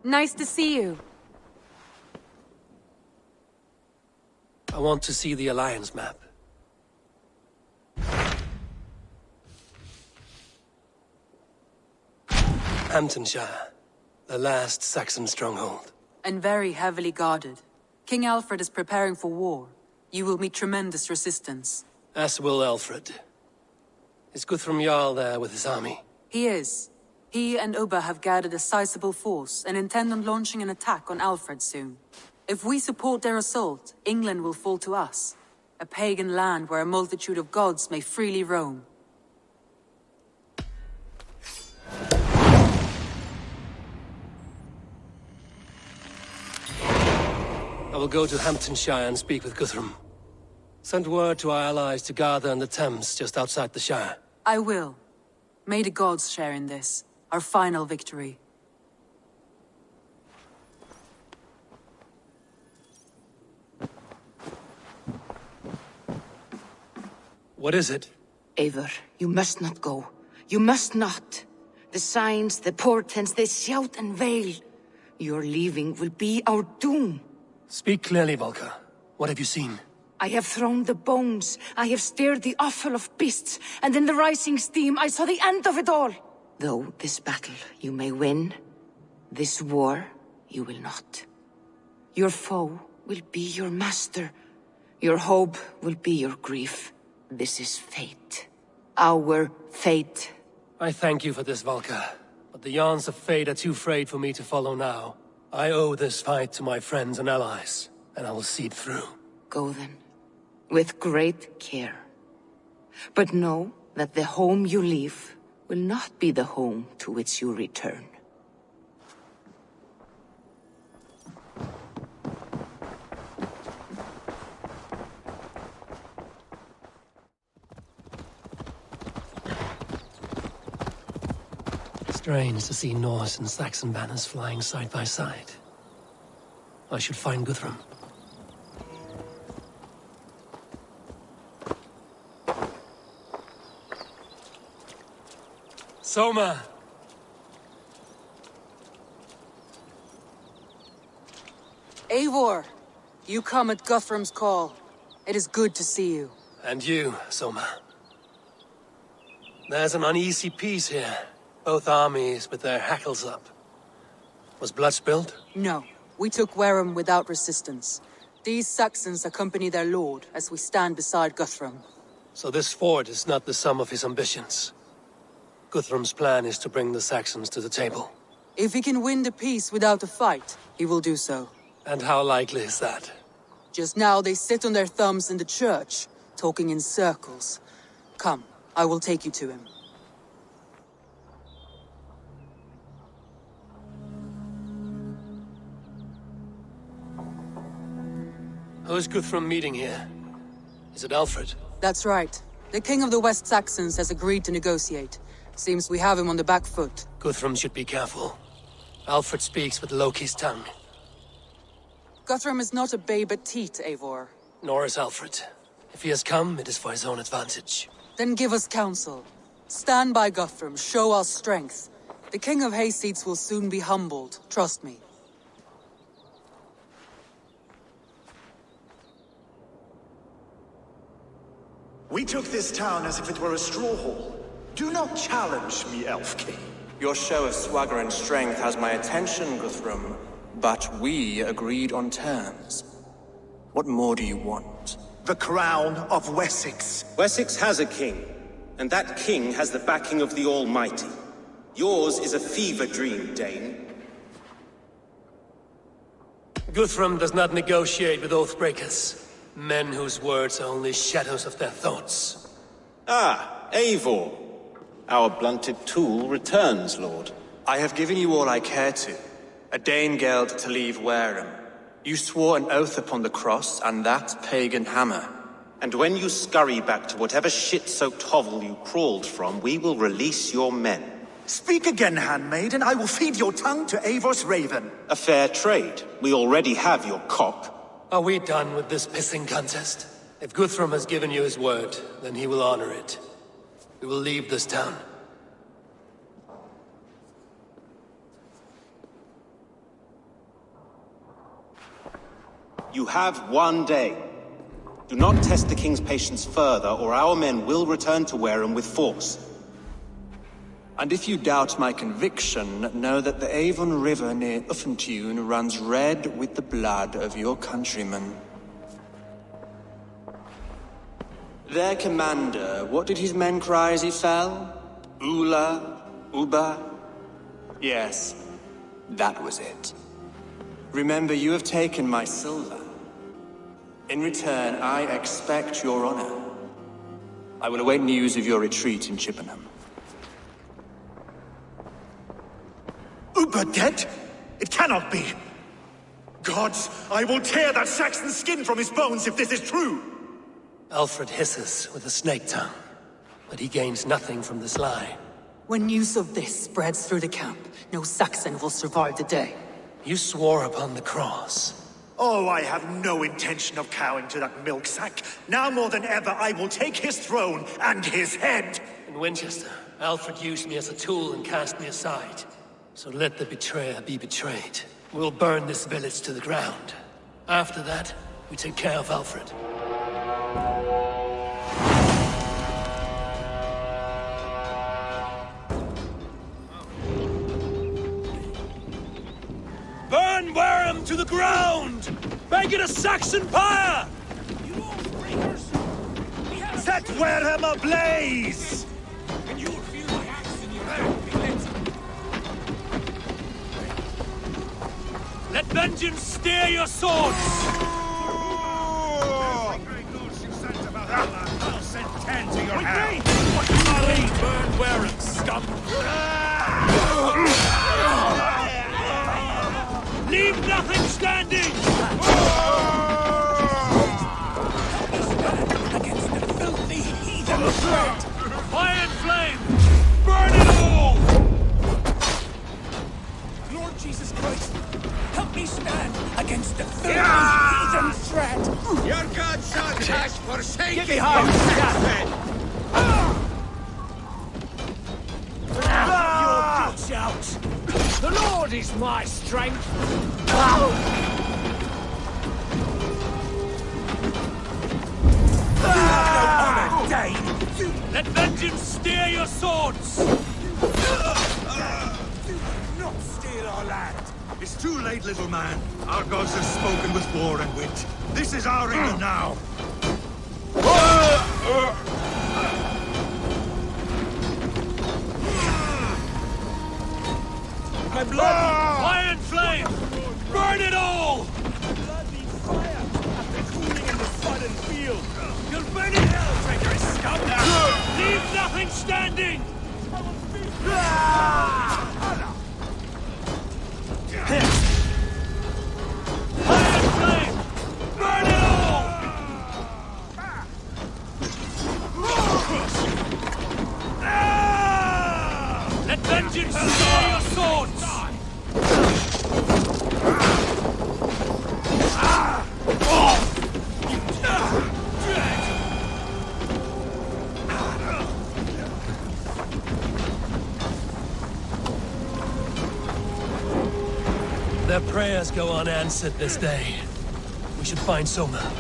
Nice to see you. I want to see the Alliance map. Hamtunscire, the last Saxon stronghold. And very heavily guarded. King Alfred is preparing for war. You will meet tremendous resistance. As will Alfred. Is Guthrum Jarl there with his army? He is. He and Ubba have gathered a sizable force and intend on launching an attack on Alfred soon. If we support their assault, England will fall to us. A pagan land where a multitude of gods may freely roam. I will go to Hamtunscire and speak with Guthrum. Send word to our allies to gather in the Thames just outside the Shire. I will. May the gods share in this, our final victory. What is it? Eivor, you must not go. You must not. The signs, the portents, they shout and wail. Your leaving will be our doom. Speak clearly, Volker. What have you seen? I have thrown the bones, I have stirred the offal of beasts, and in the rising steam I saw the end of it all. Though this battle you may win, this war you will not. Your foe will be your master. Your hope will be your grief. This is fate. Our fate. I thank you for this, Volker. But the yarns of fate are too frayed for me to follow now. I owe this fight to my friends and allies, and I will see it through. Go then, with great care. But know that the home you leave will not be the home to which you return. Strange to see Norse and Saxon banners flying side by side. I should find Guthrum. Soma! Eivor, you come at Guthrum's call. It is good to see you. And you, Soma. There's an uneasy peace here. Both armies with their hackles up. Was blood spilled? No, we took Wareham without resistance. These Saxons accompany their lord as we stand beside Guthrum. So this fort is not the sum of his ambitions. Guthrum's plan is to bring the Saxons to the table. If he can win the peace without a fight, he will do so. And how likely is that? Just now they sit on their thumbs in the church, talking in circles. Come, I will take you to him. Who's Guthrum meeting here? Is it Alfred? That's right. The king of the West Saxons has agreed to negotiate. Seems we have him on the back foot. Guthrum should be careful. Alfred speaks with Loki's tongue. Guthrum is not a babe at teat, Eivor. Nor is Alfred. If he has come, it is for his own advantage. Then give us counsel. Stand by Guthrum, show our strength. The king of Hayseeds will soon be humbled, trust me. We took this town as if it were a straw hall. Do not challenge me, Elf King. Your show of swagger and strength has my attention, Guthrum. But we agreed on terms. What more do you want? The crown of Wessex. Wessex has a king, and that king has the backing of the Almighty. Yours is a fever dream, Dane. Guthrum does not negotiate with oathbreakers. Men whose words are only shadows of their thoughts. Ah, Eivor. Our blunted tool returns, Lord. I have given you all I care to. A Danegeld to leave Wareham. You swore an oath upon the cross, and that pagan hammer. And when you scurry back to whatever shit-soaked hovel you crawled from, we will release your men. Speak again, handmaid, and I will feed your tongue to Eivor's raven. A fair trade. We already have your cock. Are we done with this pissing contest? If Guthrum has given you his word, then he will honor it. We will leave this town. You have 1 day. Do not test the king's patience further, or our men will return to Wareham with force. And if you doubt my conviction, know that the Avon River near Uffentune runs red with the blood of your countrymen. Their commander, what did his men cry as he fell? Ula? Uba? Yes, that was it. Remember, you have taken my silver. In return, I expect your honor. I will await news of your retreat in Chippenham. Uber dead? It cannot be! Gods, I will tear that Saxon's skin from his bones if this is true! Alfred hisses with a snake tongue, but he gains nothing from this lie. When news of this spreads through the camp, no Saxon will survive the day. You swore upon the cross. Oh, I have no intention of cowing to that milk sack. Now more than ever, I will take his throne and his head! In Winchester, Alfred used me as a tool and cast me aside. So let the betrayer be betrayed. We'll burn this village to the ground. After that, we take care of Alfred. Burn Wareham to the ground! Make it a Saxon pyre! Set Wareham ablaze! And you will feel my axe in your hand be lit. Let vengeance steer your swords! I'll send 10 to your house. Burn Wareham, scum! Leave nothing standing! Against the filthy heathen threat. Fire and flame! Burn it all! Lord Jesus Christ, help me stand against the filthy heathen threat. Your God shall cash forsake Get behind! Your guts out! The Lord is my strength! Let vengeance steer your swords! Do not steal our land! It's too late, little man. Our gods have spoken with war and wit. This is our England now. My blood! Fire and flame! Burn it all! Bloody fire! After cooling in the sudden field! You'll burn in hell, traitorous scum! Leave nothing standing! Fire and flame! Burn it all! Let vengeance steer your swords! Their prayers go unanswered this day. We should find Soma.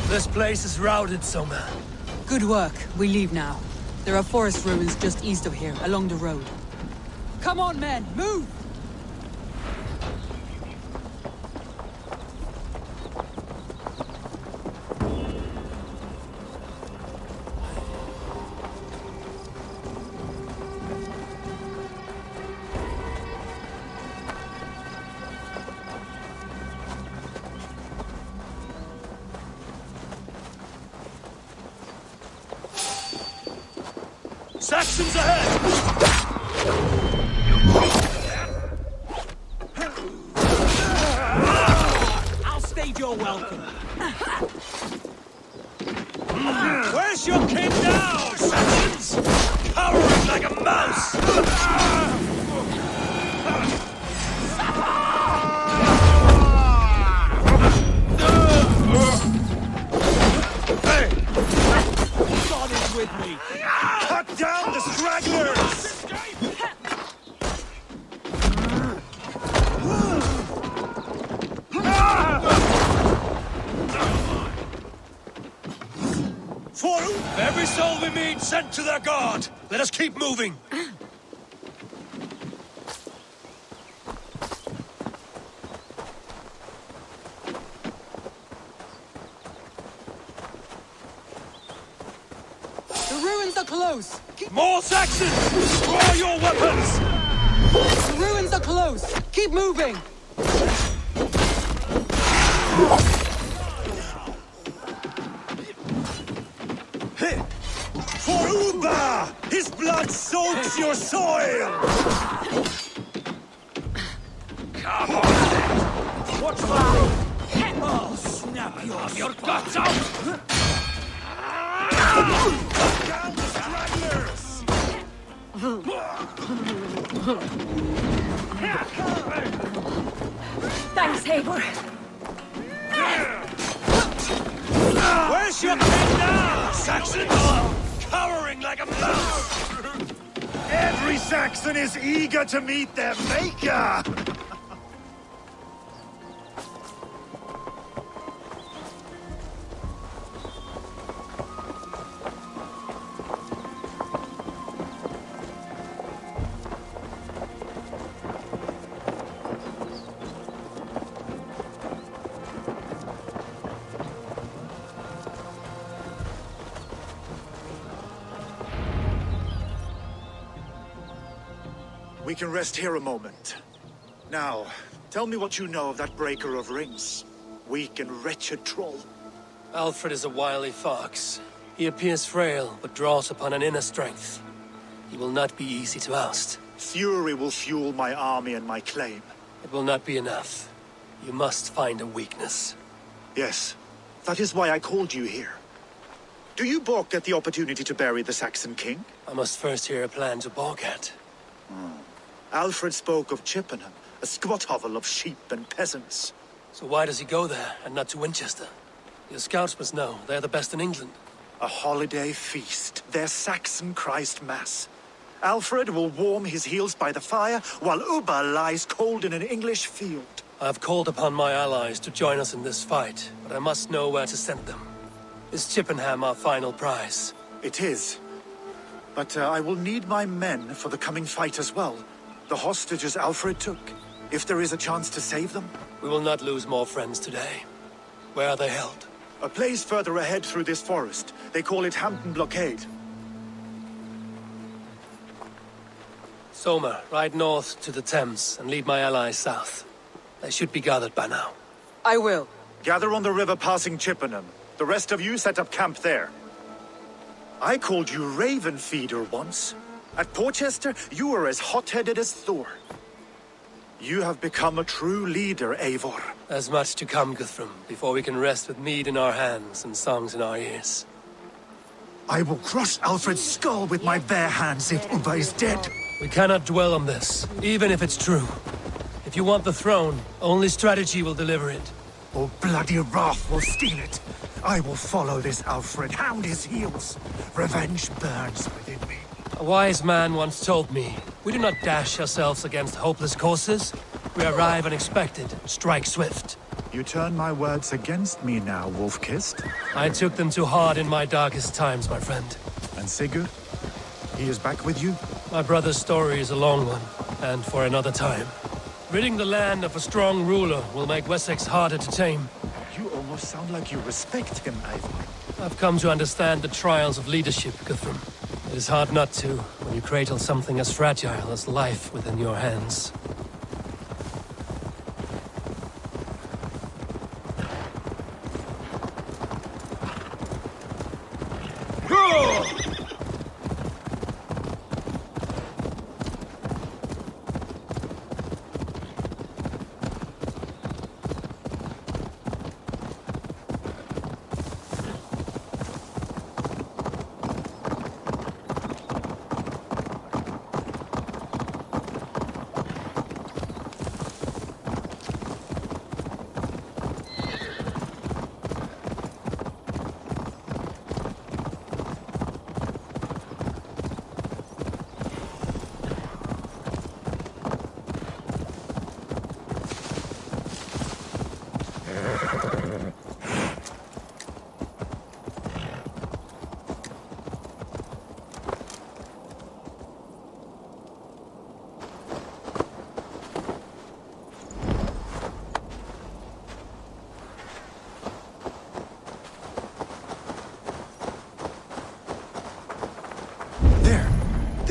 This place is routed, Soma. Good work. We leave now. There are forest ruins just east of here, along the road. Come on, men! Move! Saxons ahead! I'll stage your welcome. Where's your king now, Saxons? Cowering like a mouse! God is with me. Cut down the stragglers! For every soul we meet, sent to their god. Let us keep moving. The ruins are close! More Saxons! Draw your weapons! The ruins are close! Keep moving! For Uba! His blood soaks your soil! Come on! What's that? Oh, snap Your guts out! Down the stragglers! Thanks, Eivor. Where's your king now, Saxons? Cowering like a mouse! Every Saxon is eager to meet their maker! We can rest here a moment. Now, tell me what you know of that breaker of rings. Weak and wretched troll. Alfred is a wily fox. He appears frail, but draws upon an inner strength. He will not be easy to oust. Fury will fuel my army and my claim. It will not be enough. You must find a weakness. Yes, that is why I called you here. Do you balk at the opportunity to bury the Saxon king? I must first hear a plan to balk at. Alfred spoke of Chippenham, a squat hovel of sheep and peasants. So why does he go there, and not to Winchester? Your scouts must know, they're the best in England. A holiday feast, their Saxon Christ Mass. Alfred will warm his heels by the fire, while Uba lies cold in an English field. I have called upon my allies to join us in this fight, but I must know where to send them. Is Chippenham our final prize? It is. But I will need my men for the coming fight as well. The hostages Alfred took. If there is a chance to save them. We will not lose more friends today. Where are they held? A place further ahead through this forest. They call it Hampton Blockade. Somer, ride north to the Thames and lead my allies south. They should be gathered by now. I will. Gather on the river passing Chippenham. The rest of you set up camp there. I called you Raven Feeder once. At Porchester, you were as hot-headed as Thor. You have become a true leader, Eivor. There's much to come, Guthrum, before we can rest with mead in our hands and songs in our ears. I will crush Alfred's skull with my bare hands if Uba is dead. We cannot dwell on this, even if it's true. If you want the throne, only strategy will deliver it. Or bloody wrath will steal it. I will follow this Alfred, hound his heels. Revenge burns within me. A wise man once told me, we do not dash ourselves against hopeless courses. We arrive unexpected, strike swift. You turn my words against me now, Wolf-Kissed. I took them too hard in my darkest times, my friend. And Sigurd? He is back with you? My brother's story is a long one, and for another time. Ridding the land of a strong ruler will make Wessex harder to tame. You almost sound like you respect him, Eivor. I've come to understand the trials of leadership, Guthrum. It is hard not to, when you cradle something as fragile as life within your hands.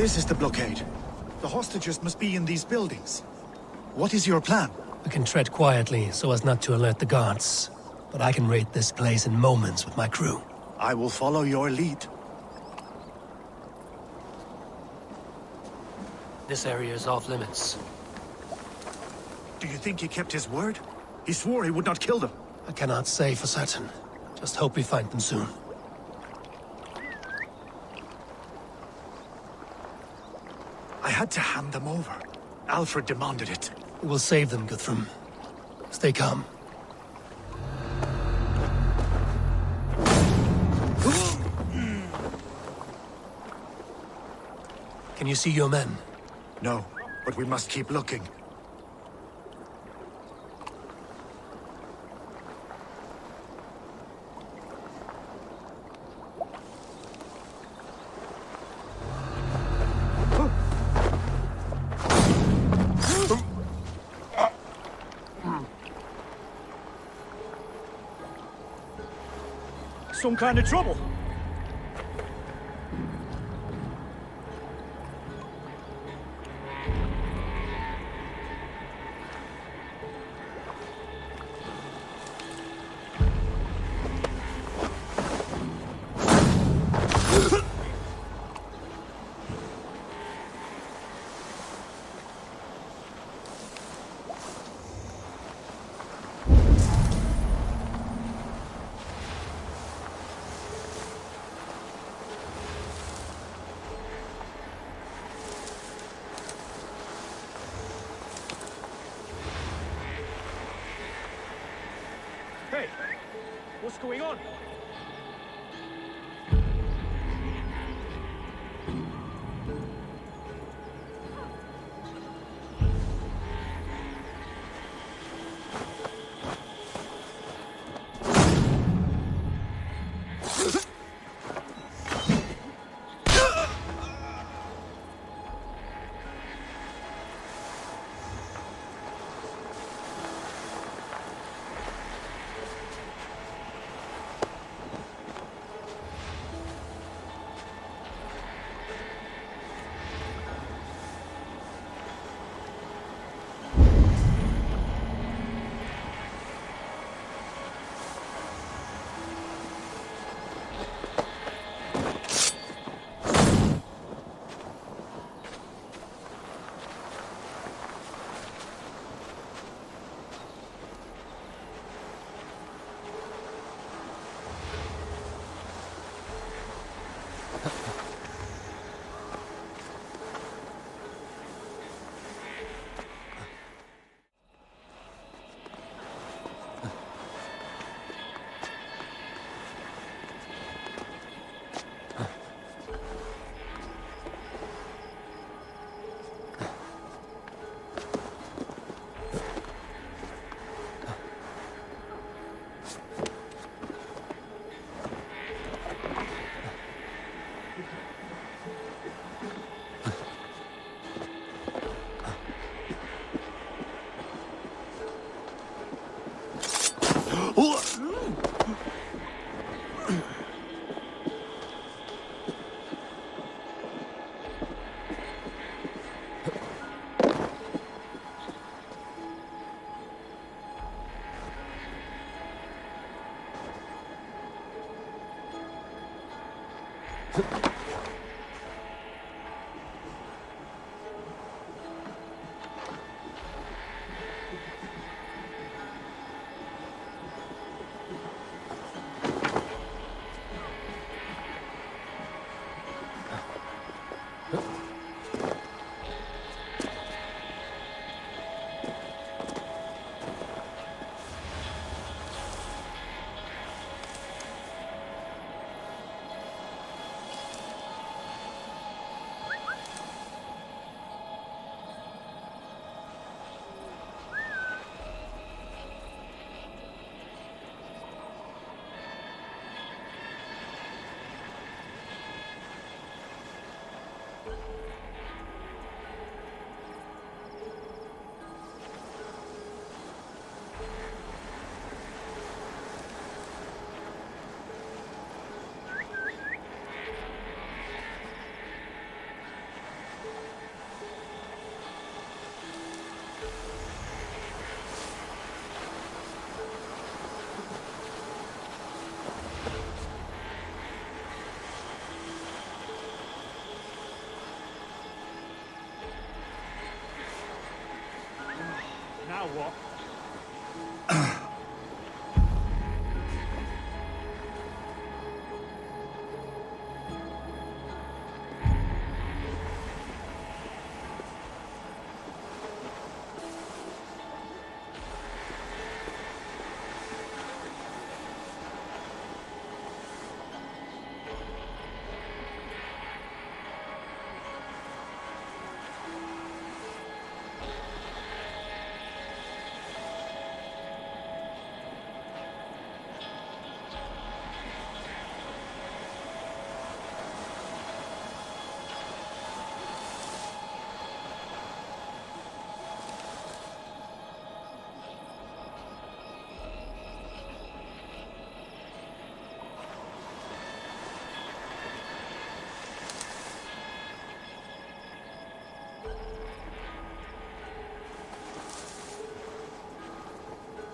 This is the blockade. The hostages must be in these buildings. What is your plan? We can tread quietly so as not to alert the guards. But I can raid this place in moments with my crew. I will follow your lead. This area is off limits. Do you think he kept his word? He swore he would not kill them. I cannot say for certain. Just hope we find them soon. I had to hand them over. Alfred demanded it. We will save them, Guthrum. Stay calm. Can you see your men? No, but we must keep looking. Some kind of trouble. Hey, what's going on?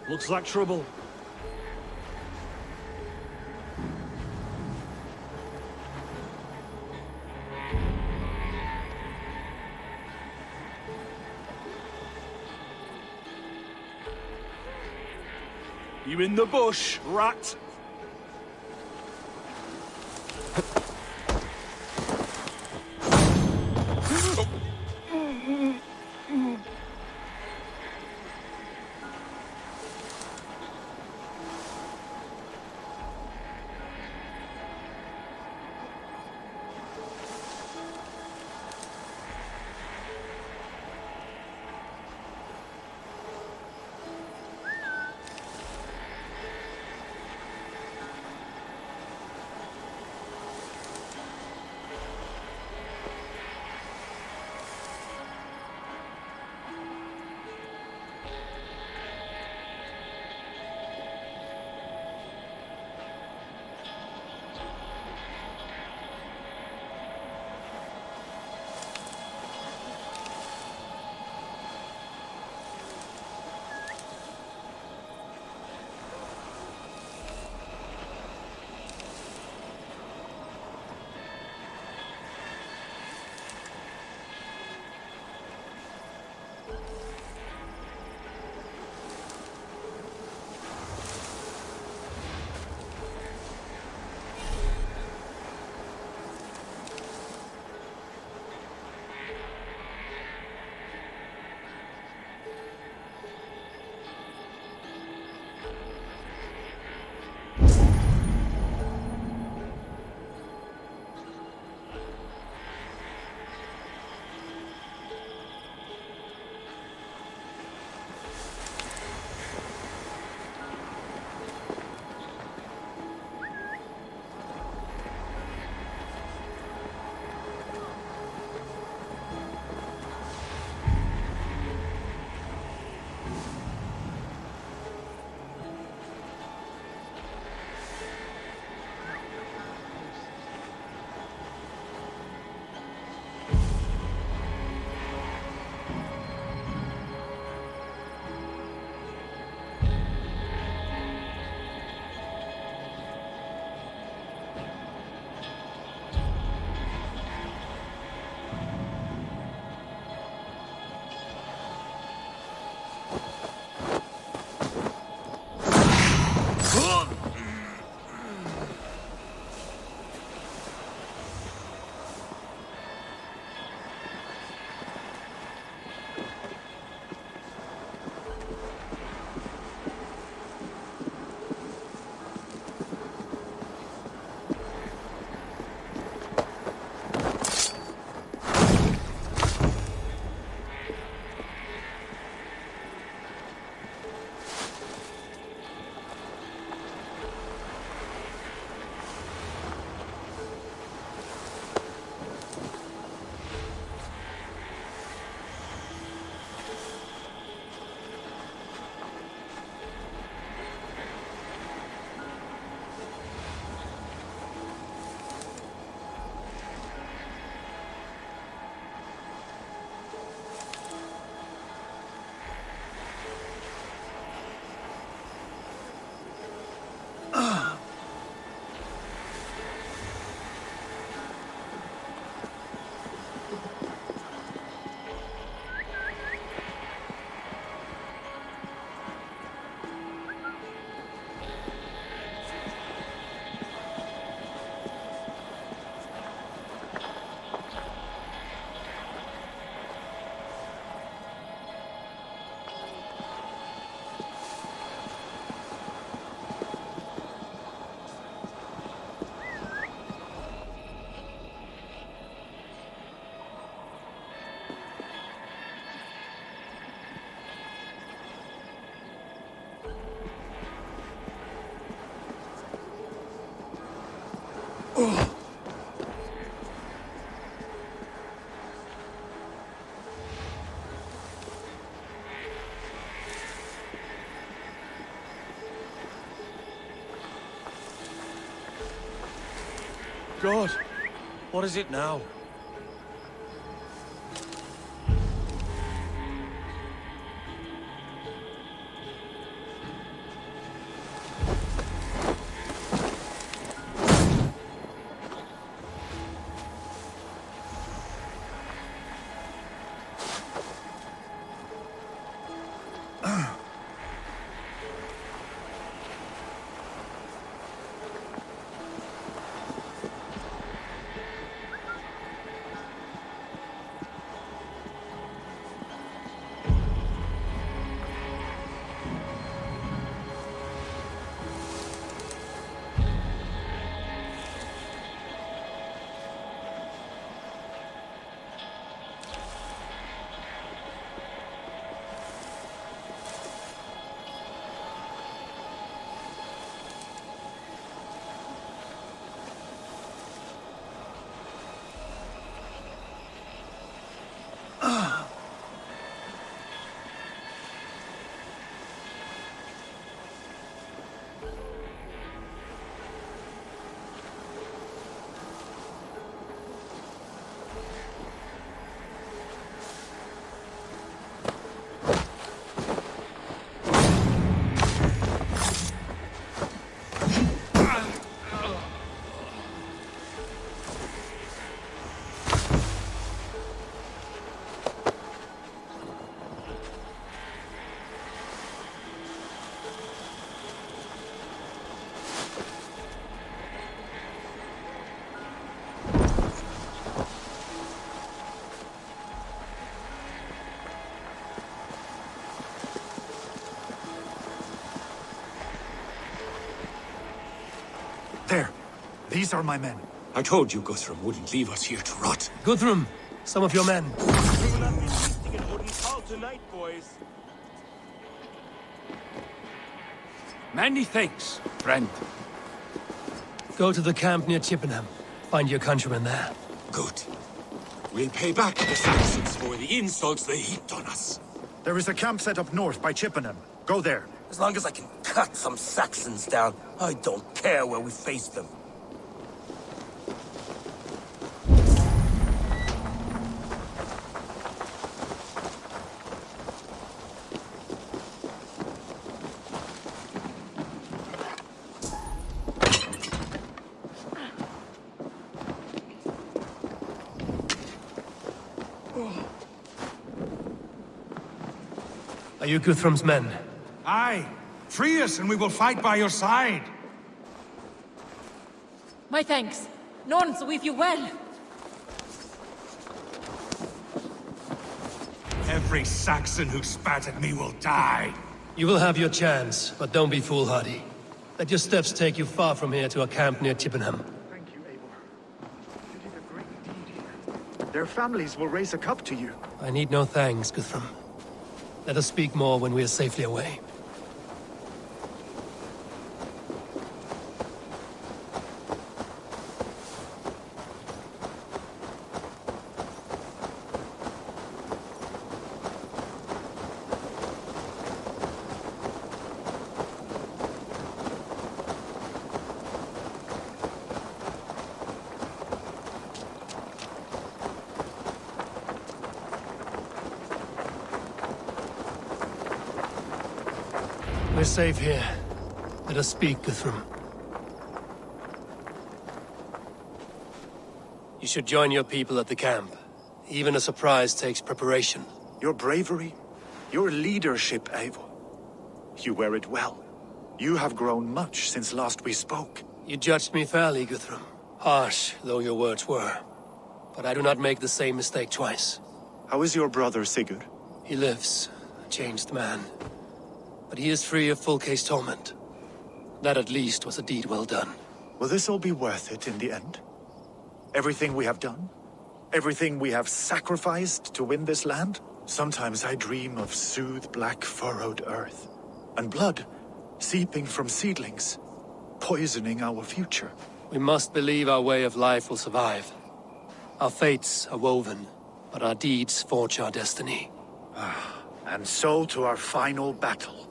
Looks like trouble. You in the bush, rat? God, what is it now? These are my men. I told you Guthrum wouldn't leave us here to rot. Guthrum, some of your men. We will not be feasting in Odin's hall tonight, boys. Many thanks, friend. Go to the camp near Chippenham. Find your countrymen there. Good. We'll pay back the Saxons for the insults they heaped on us. There is a camp set up north by Chippenham. Go there. As long as I can cut some Saxons down, I don't care where we face them. Are you Guthrum's men? Aye. Free us and we will fight by your side. My thanks. Norns with you well. Every Saxon who spat at me will die. You will have your chance, but don't be foolhardy. Let your steps take you far from here to a camp near Chippenham. Thank you, Eivor. You did a great deed here. Their families will raise a cup to you. I need no thanks, Guthrum. Let us speak more when we are safely away. We're safe here. Let us speak, Guthrum. You should join your people at the camp. Even a surprise takes preparation. Your bravery, your leadership, Eivor. You wear it well. You have grown much since last we spoke. You judged me fairly, Guthrum. Harsh though your words were. But I do not make the same mistake twice. How is your brother, Sigurd? He lives, a changed man. But he is free of full case torment. That at least was a deed well done. Will this all be worth it in the end? Everything we have done? Everything we have sacrificed to win this land? Sometimes I dream of soothed black furrowed earth. And blood seeping from seedlings, poisoning our future. We must believe our way of life will survive. Our fates are woven, but our deeds forge our destiny. And so to our final battle.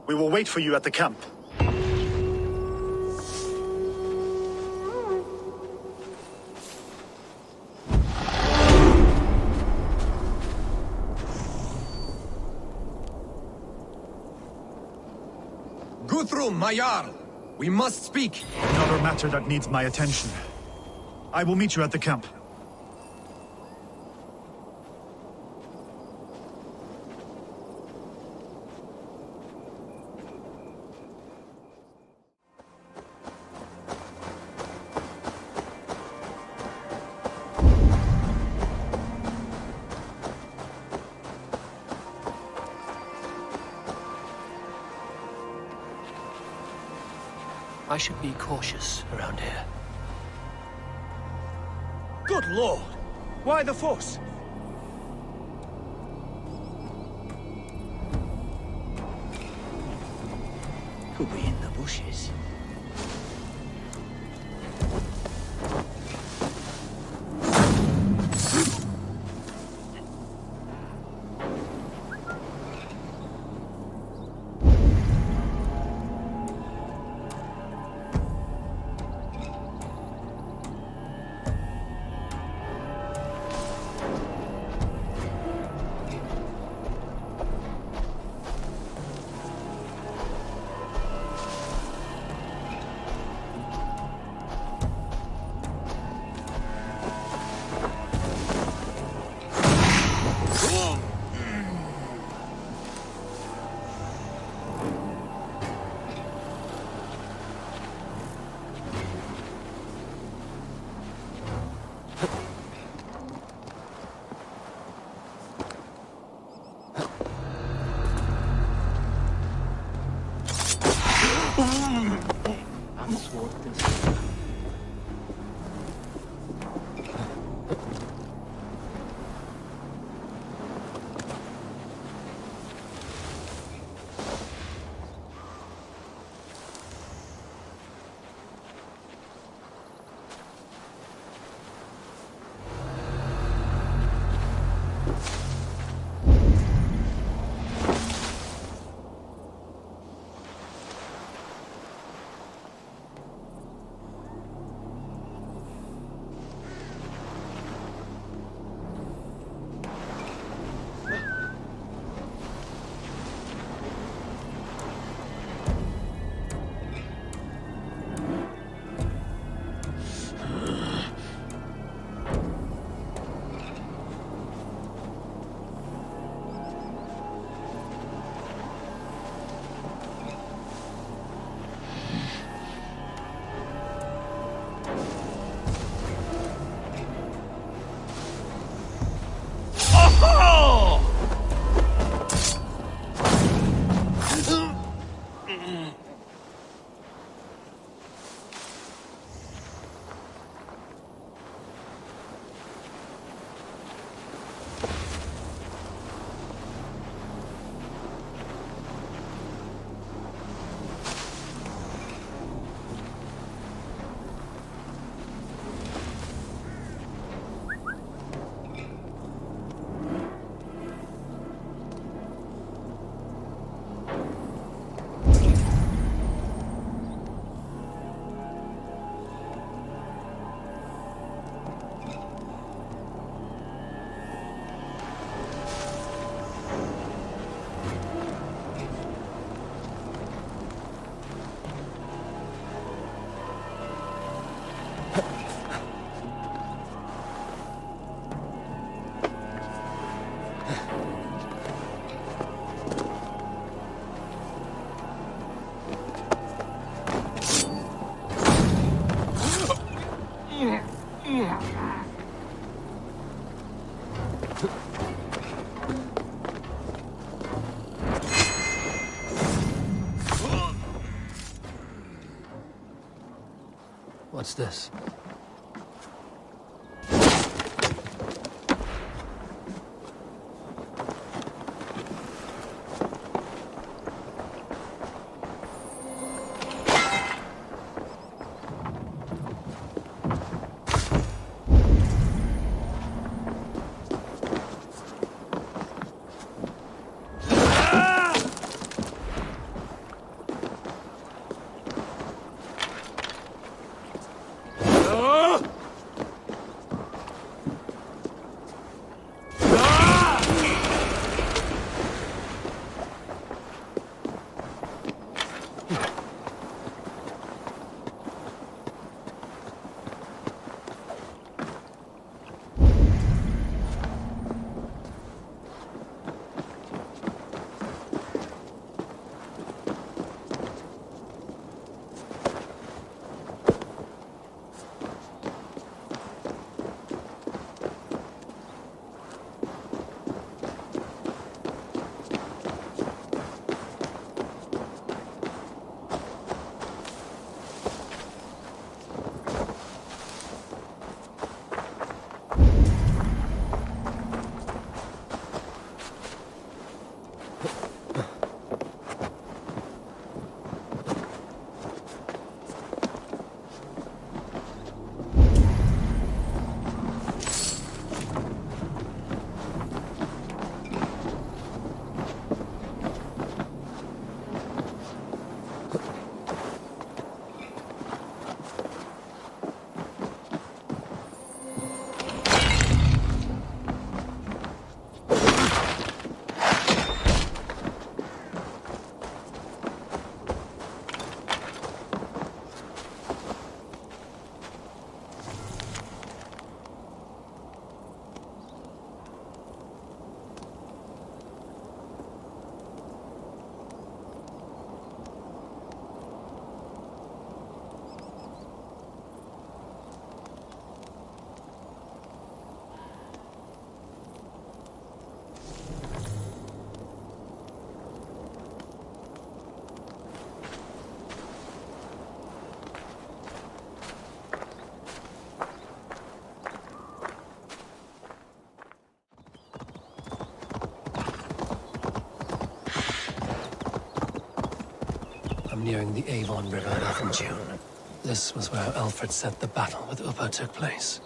We will wait for you at the camp. Guthrum, my Jarl! We must speak! Another matter that needs my attention. I will meet you at the camp. I should be cautious around here. Good lord! Why the fuss? Could be in the bushes. What's this? nearing the Avon River at Hamtunscire. This was where Alfred said the battle with Ubba took place.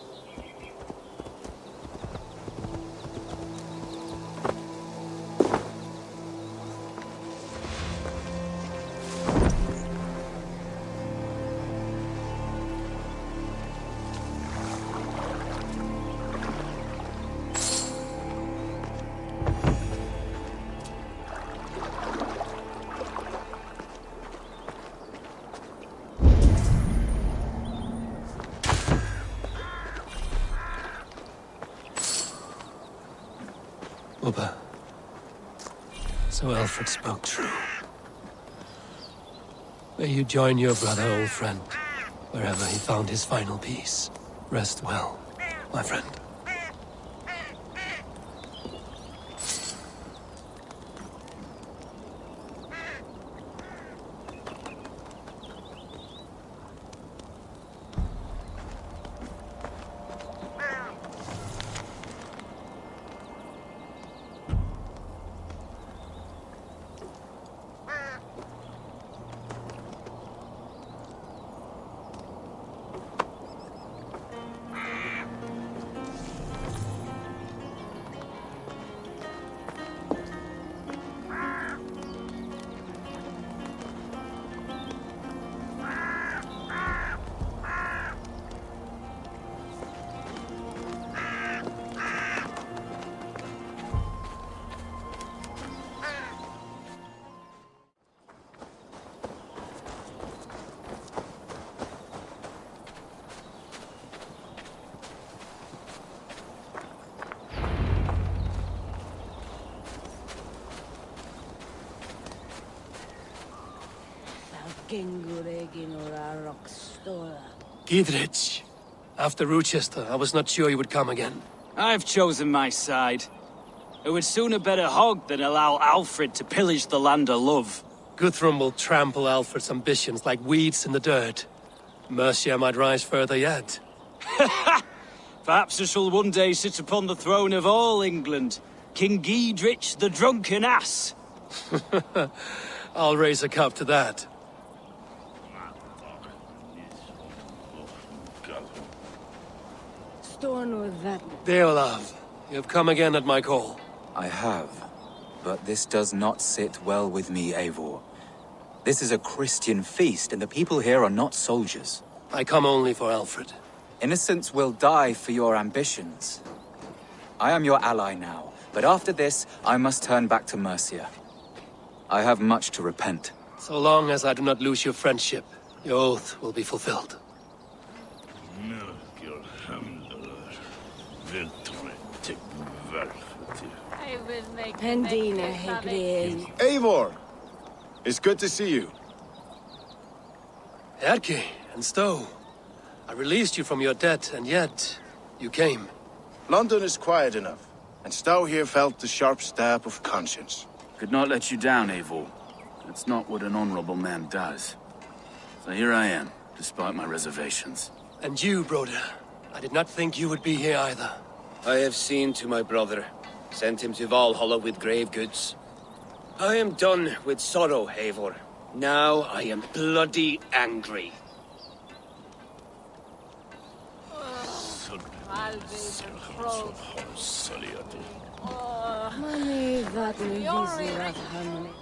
Ubba. So Alfred spoke true. May you join your brother, old friend, wherever he found his final peace. Rest well, my friend. Gidrich, after Rochester, I was not sure you would come again. I've chosen my side. I would sooner bet a hog than allow Alfred to pillage the land of love. Guthrum will trample Alfred's ambitions like weeds in the dirt. Mercia might rise further yet. Perhaps I shall one day sit upon the throne of all England. King Gidrich the drunken ass. I'll raise a cup to that. Deolav, you have come again at my call. I have, but this does not sit well with me, Eivor. This is a Christian feast, and the people here are not soldiers. I come only for Alfred. Innocents will die for your ambitions. I am your ally now, but after this, I must turn back to Mercia. I have much to repent. So long as I do not lose your friendship, your oath will be fulfilled. Eivor! It's good to see you. Erke and Stowe. I released you from your debt, and yet you came. London is quiet enough, and Stowe here felt the sharp stab of conscience. Could not let you down, Eivor. That's not what an honorable man does. So here I am, despite my reservations. And you, Broder. I did not think you would be here either. I have seen to my brother. Sent him to Valhalla with grave goods. I am done with sorrow, Eivor. Now I am bloody angry.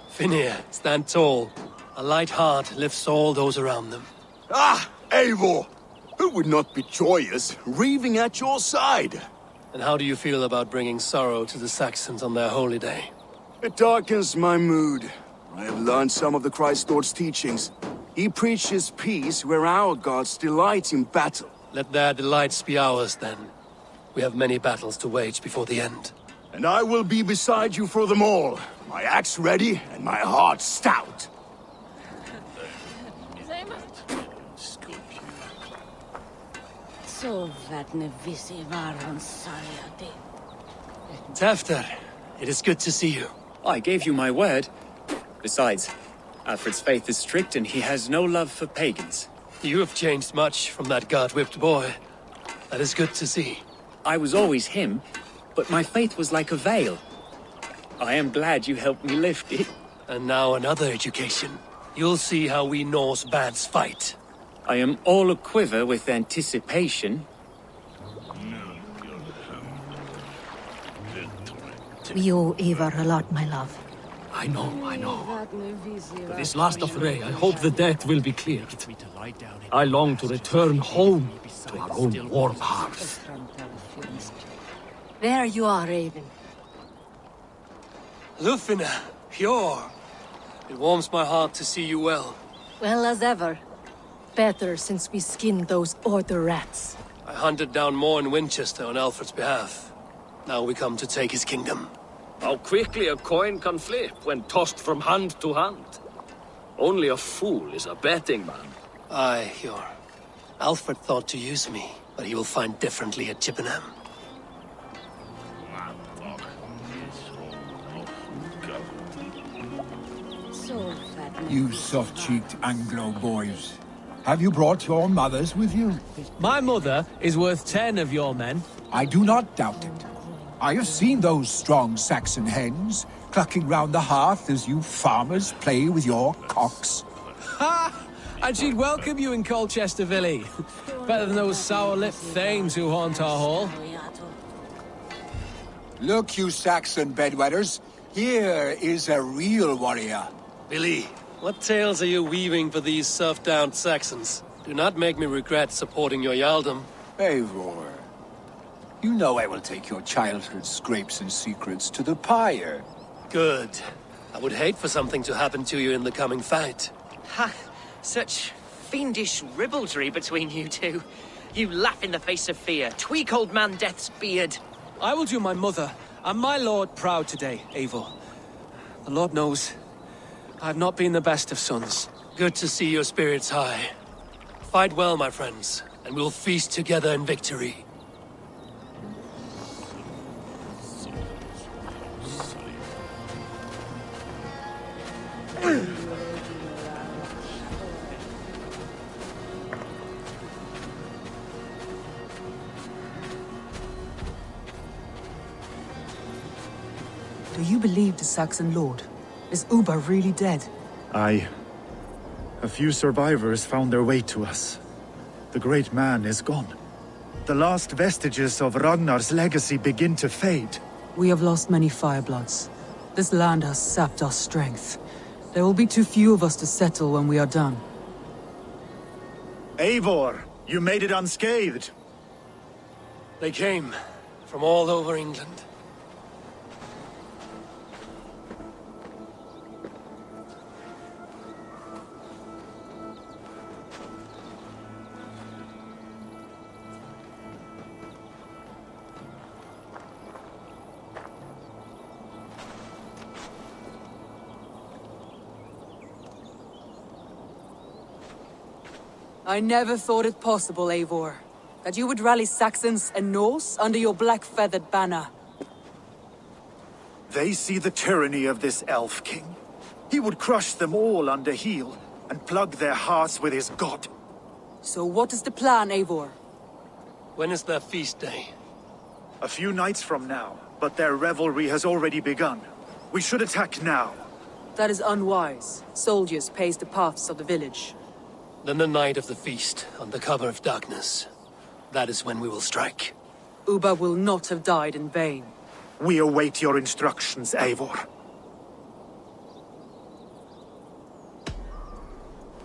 Finir, stand tall. A light heart lifts all those around them. Ah, Eivor! Who would not be joyous, raving at your side? And how do you feel about bringing sorrow to the Saxons on their holy day? It darkens my mood. I have learned some of the Christ Lord's teachings. He preaches peace where our gods delight in battle. Let their delights be ours, then. We have many battles to wage before the end. And I will be beside you for them all. My axe ready and my heart stout. Tafter, it is good to see you. I gave you my word. Besides, Alfred's faith is strict and he has no love for pagans. You have changed much from that God-whipped boy. That is good to see. I was always him, but my faith was like a veil. I am glad you helped me lift it. And now another education. You'll see how we Norse bads fight. I am all aquiver with anticipation. We owe A.D.R a lot, my love. I know. But this last affray, I hope the debt will be cleared. I long to return home to our own warm hearth. There you are, Raven. Lufina, pure. It warms my heart to see you well. Well as ever. Better since we skinned those Order rats. I hunted down more in Winchester on Alfred's behalf. Now we come to take his kingdom. How quickly a coin can flip when tossed from hand to hand. Only a fool is a betting man. Aye, Hjor. Alfred thought to use me, but he will find differently at Chippenham. You soft-cheeked Anglo boys. Have you brought your mothers with you? My mother is worth 10 of your men. I do not doubt it. I have seen those strong Saxon hens clucking round the hearth as you farmers play with your cocks. Ha! And she'd welcome you in Colchester, Villy. Better than those sour-lipped thanes who haunt our hall. Look, you Saxon bedwetters. Here is a real warrior. Billy, what tales are you weaving for these soft-downed Saxons? Do not make me regret supporting your Jarldom. Eivor, you know I will take your childhood scrapes and secrets to the pyre. Good. I would hate for something to happen to you in the coming fight. Ha! Such fiendish ribaldry between you two. You laugh in the face of fear, tweak old man Death's beard. I will do my mother and my lord proud today, Eivor. The Lord knows, I have not been the best of sons. Good to see your spirits high. Fight well, my friends, and we'll feast together in victory. Do you believe the Saxon lord? Is Ubba really dead? Aye. A few survivors found their way to us. The great man is gone. The last vestiges of Ragnar's legacy begin to fade. We have lost many firebloods. This land has sapped our strength. There will be too few of us to settle when we are done. Eivor, you made it unscathed. They came from all over England. I never thought it possible, Eivor, that you would rally Saxons and Norse under your black-feathered banner. They see the tyranny of this elf king. He would crush them all under heel and plug their hearts with his god. So what is the plan, Eivor? When is their feast day? A few nights from now, but their revelry has already begun. We should attack now. That is unwise. Soldiers pace the paths of the village. Then the night of the feast, under cover of darkness. That is when we will strike. Ubba will not have died in vain. We await your instructions, Eivor.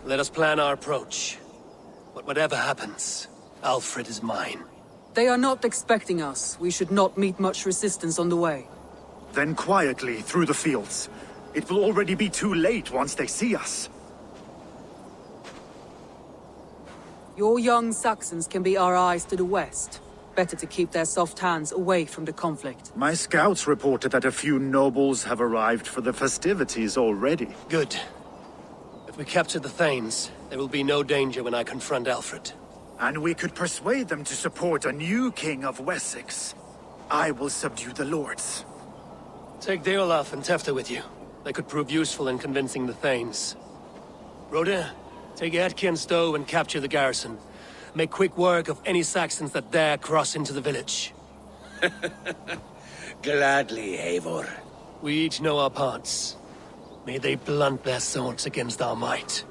Let us plan our approach. But whatever happens, Alfred is mine. They are not expecting us. We should not meet much resistance on the way. Then quietly through the fields. It will already be too late once they see us. Your young Saxons can be our eyes to the west. Better to keep their soft hands away from the conflict. My scouts reported that a few nobles have arrived for the festivities already. Good. If we capture the Thanes, there will be no danger when I confront Alfred. And we could persuade them to support a new king of Wessex. I will subdue the lords. Take Deolaf and Tefta with you. They could prove useful in convincing the Thanes. Rhoda, take Edki and Stowe and capture the garrison. Make quick work of any Saxons that dare cross into the village. Gladly, Eivor. We each know our parts. May they blunt their swords against our might.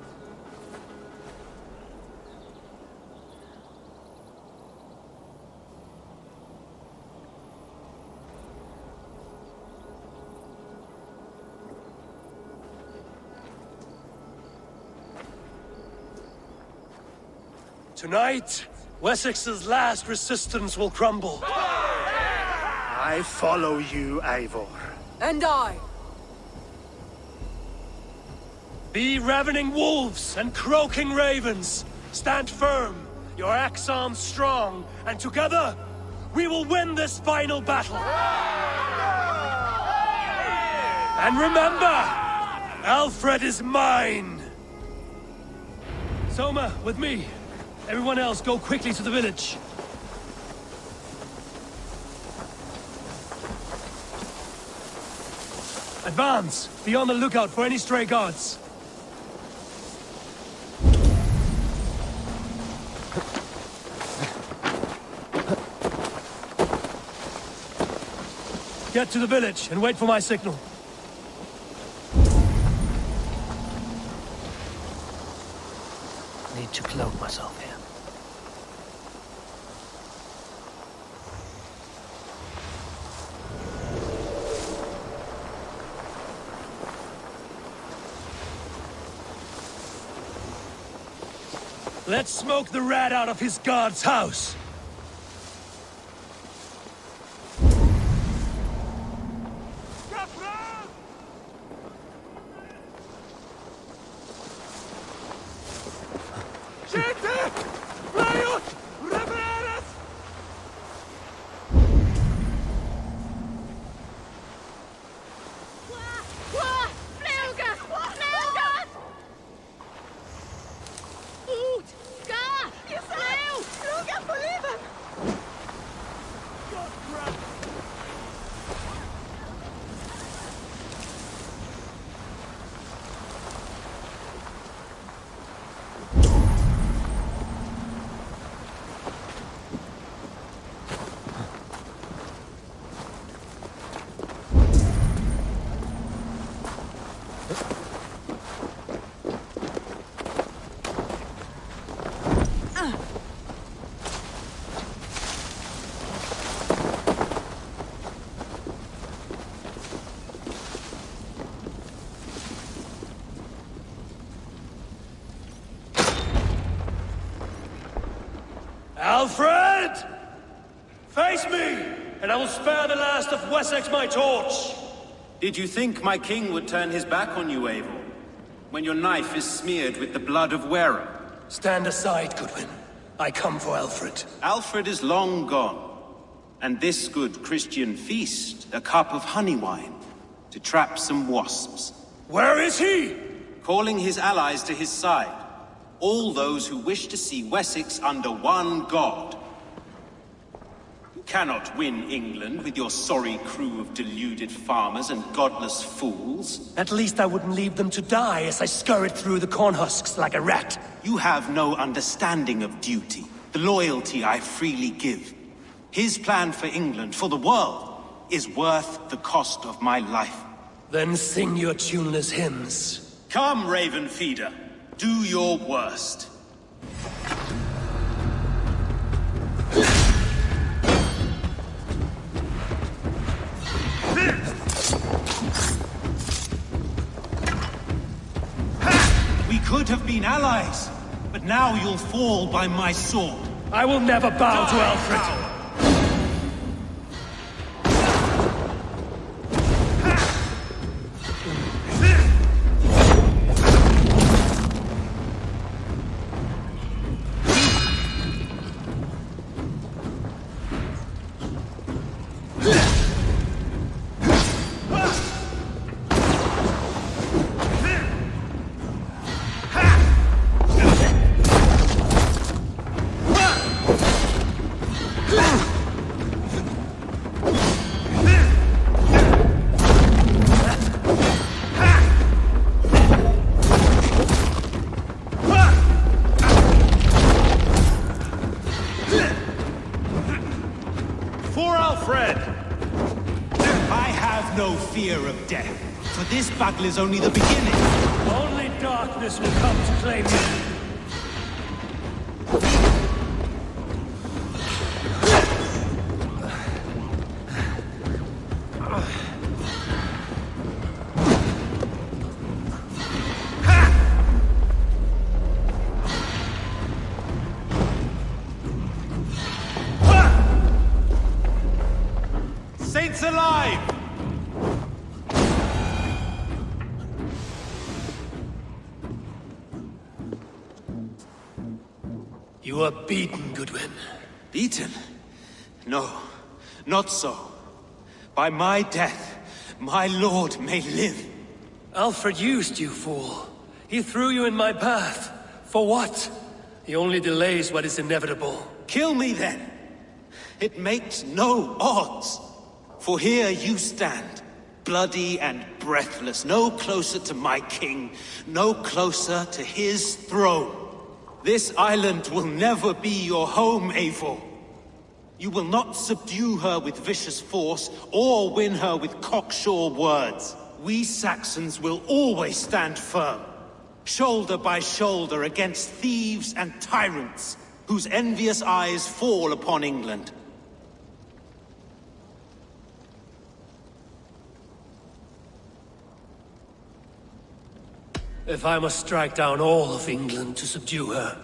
Tonight, Wessex's last resistance will crumble. I follow you, Eivor. And I. Be ravening wolves and croaking ravens. Stand firm, your axe arms strong, and together, we will win this final battle. And remember, Alfred is mine. Soma, with me. Everyone else, go quickly to the village. Advance! Be on the lookout for any stray guards. Get to the village and wait for my signal. Need to cloak myself here. Let's smoke the rat out of his guard's house! Alfred! Face me, and I will spare the last of Wessex my torch! Did you think my king would turn his back on you, Eivor? When your knife is smeared with the blood of Wearer? Stand aside, Goodwin. I come for Alfred. Alfred is long gone. And this good Christian feast, a cup of honey wine, to trap some wasps. Where is he? Calling his allies to his side. All those who wish to see Wessex under one god. You cannot win England with your sorry crew of deluded farmers and godless fools. At least I wouldn't leave them to die as I scurried through the corn husks like a rat. You have no understanding of duty, the loyalty I freely give. His plan for England, for the world, is worth the cost of my life. Then sing your tuneless hymns. Come, Raven Feeder. Do your worst. We could have been allies, but now you'll fall by my sword. I will never bow to Alfred. For this battle is only the beginning. Only darkness will come to claim you. Saints alive! You are beaten, Goodwin. Beaten? No, not so. By my death, my lord may live. Alfred used you, fool. He threw you in my path. For what? He only delays what is inevitable. Kill me then. It makes no odds. For here you stand, bloody and breathless, no closer to my king, no closer to his throne. This island will never be your home, Eivor. You will not subdue her with vicious force, or win her with cocksure words. We Saxons will always stand firm, shoulder by shoulder against thieves and tyrants, whose envious eyes fall upon England. If I must strike down all of England to subdue her,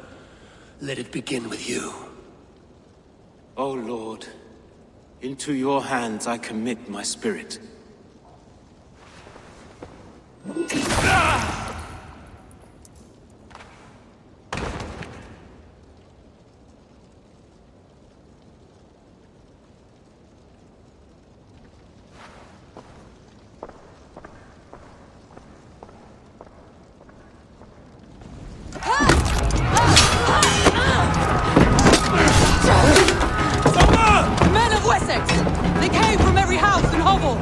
let it begin with you. O Lord, into your hands I commit my spirit. Men of Wessex! They came from every house and hovel!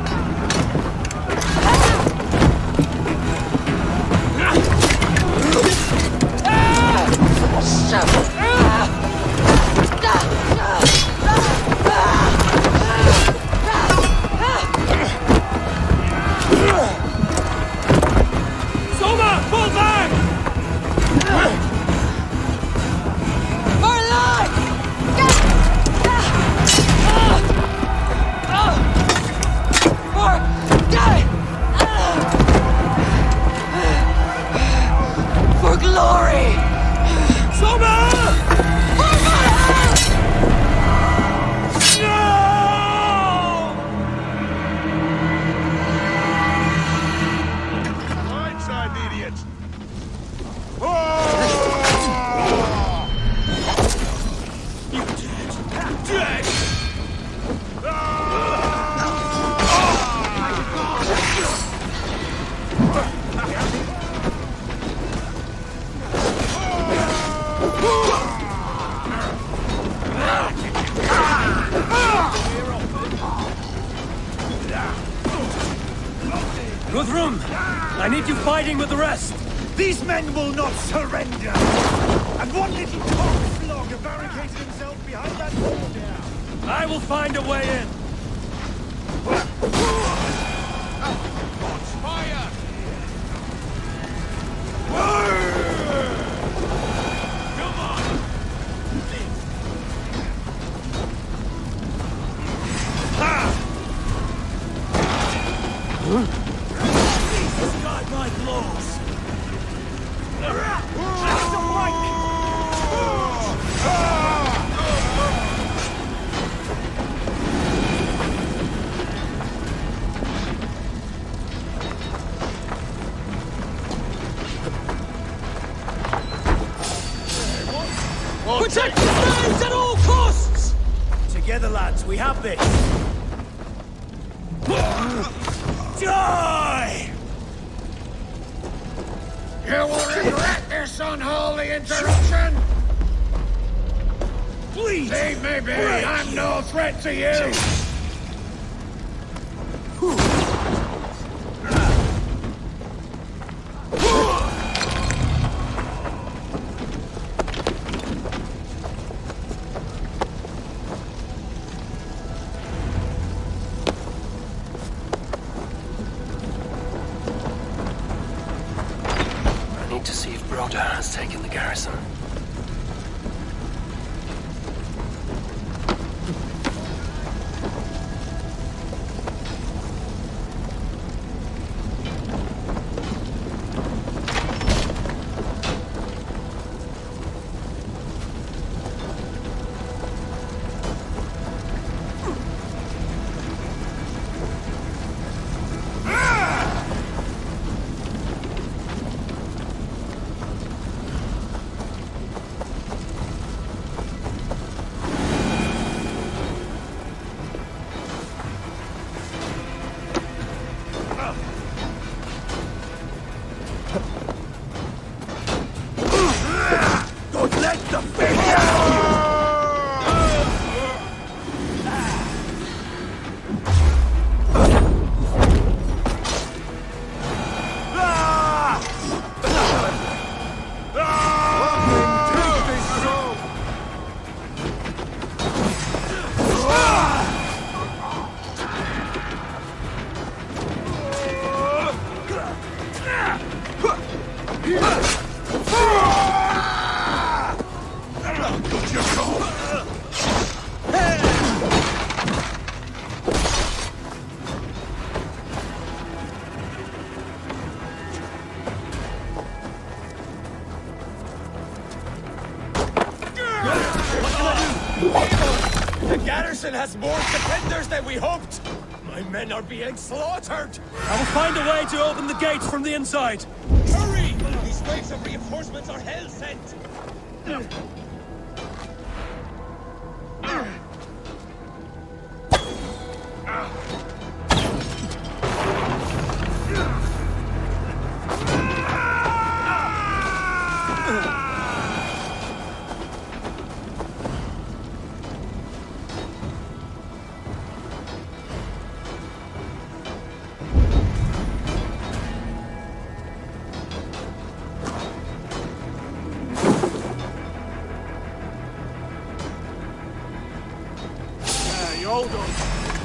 Soma! Fall back! For life! For glory! Soma! For Valhalla! Blindside, idiot! Dead! Guthrum! I need you fighting with the rest! These men will not surrender! And one little cockflogger barricaded himself behind that wall there! I will find a way in! Watch fire! Come on! These godlike blows! Protect the slaves at all costs! Together, lads, we have this! Die! You will regret this unholy interruption! Please! Leave me be! I'm no threat to you! taken the garrison. The garrison has more defenders than we hoped! My men are being slaughtered! I will find a way to open the gates from the inside! Hurry! These waves of reinforcements are hell-sent!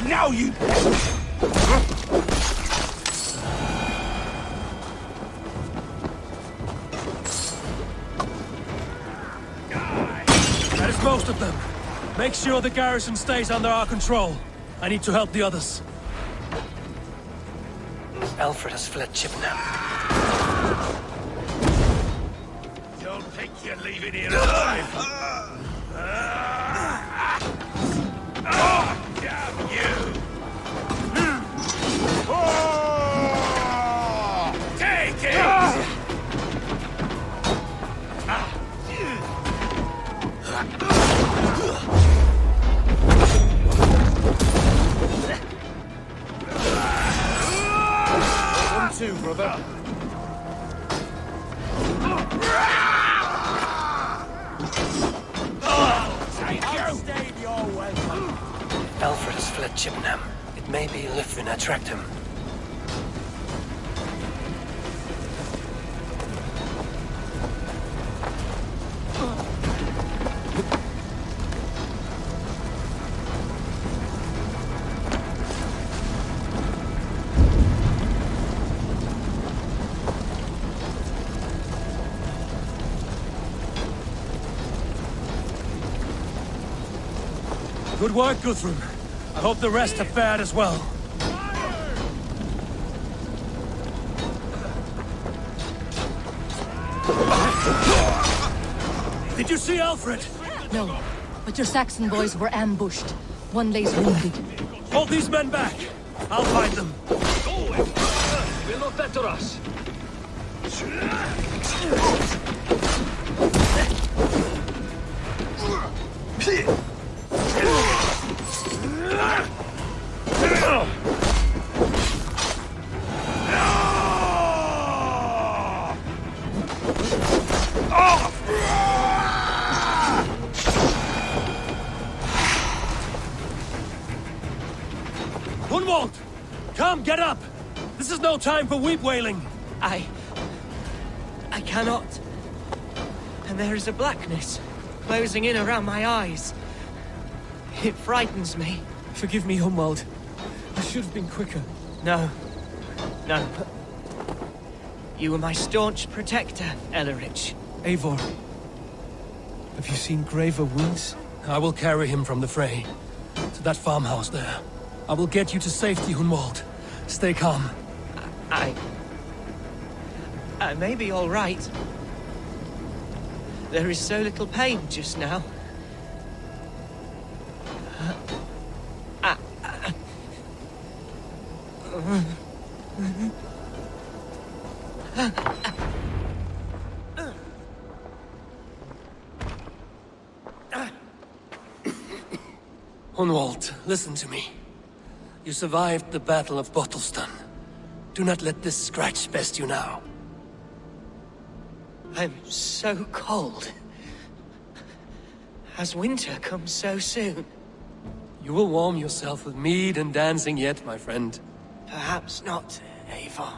Now you... That is most of them. Make sure the garrison stays under our control. I need to help the others. Alfred has fled Chippenham. Don't think you're leaving here alive! Damn you! Take it! One, two, brother. Alfred has fled Chippenham. It may be Lythrin attract him. Good work, Guthrum. I hope the rest have fared as well. Did you see Alfred? No, but your Saxon boys were ambushed. One lays wounded. Hold these men back. I'll find them. They will not better us. Gunwald! Come, get up! This is no time for weep wailing! I cannot. And there is a blackness closing in around my eyes. It frightens me. Forgive me, Humwald. I should have been quicker. No. No. You were my staunch protector, Ellerich. Eivor, have you seen graver wounds? I will carry him from the fray to that farmhouse there. I will get you to safety, Hunwald. Stay calm. I may be all right. There is so little pain just now. Hunwald, listen to me. You survived the Battle of Bottleston. Do not let this scratch best you now. I'm so cold. Has winter come so soon? You will warm yourself with mead and dancing yet, my friend. Perhaps not, Eivor.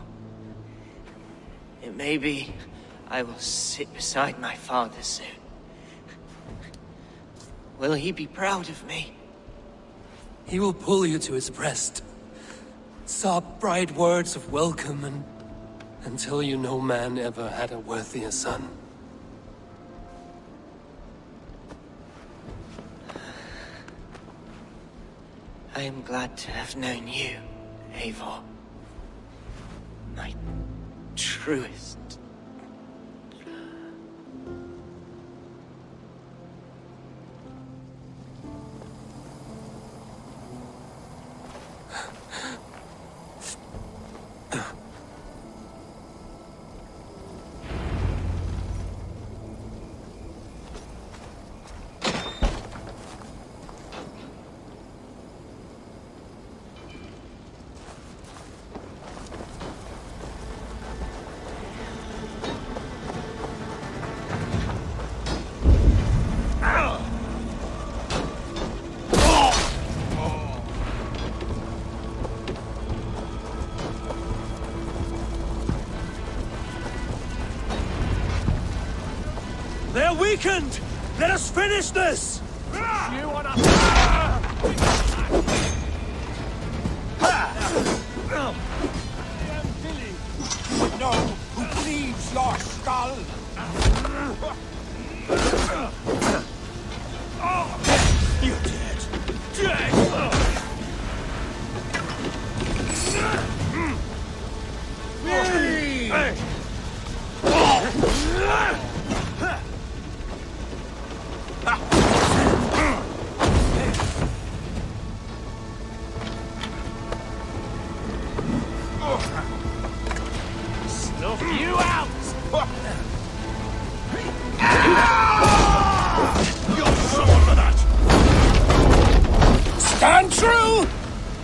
It may be I will sit beside my father soon. Will he be proud of me? He will pull you to his breast. Sob bright words of welcome and until you no man ever had a worthier son. I am glad to have known you, Eivor. My truest. They're weakened! Let us finish this! You wanna... No, who bleeds your skull? You're dead. Dead! Snuff you out! You're someone for that! Stand true!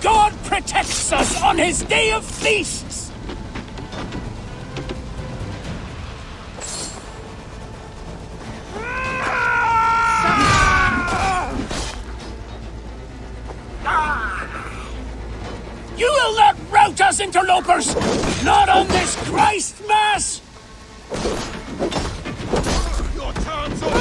God protects us on his day of feasts! You will not rout us, interlopers! Not on this Christ Mass! Your time's over!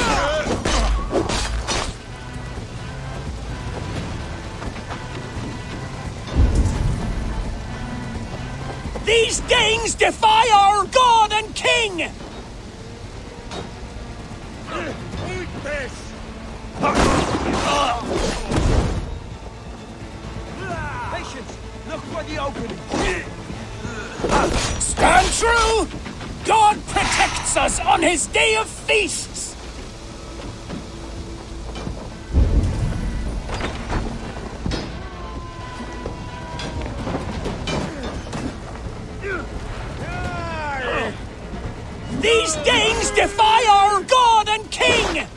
These Danes defy our God and King! Eat this! Patience! Look for the opening! Stand true! God protects us on his day of feasts! These Danes defy our God and King!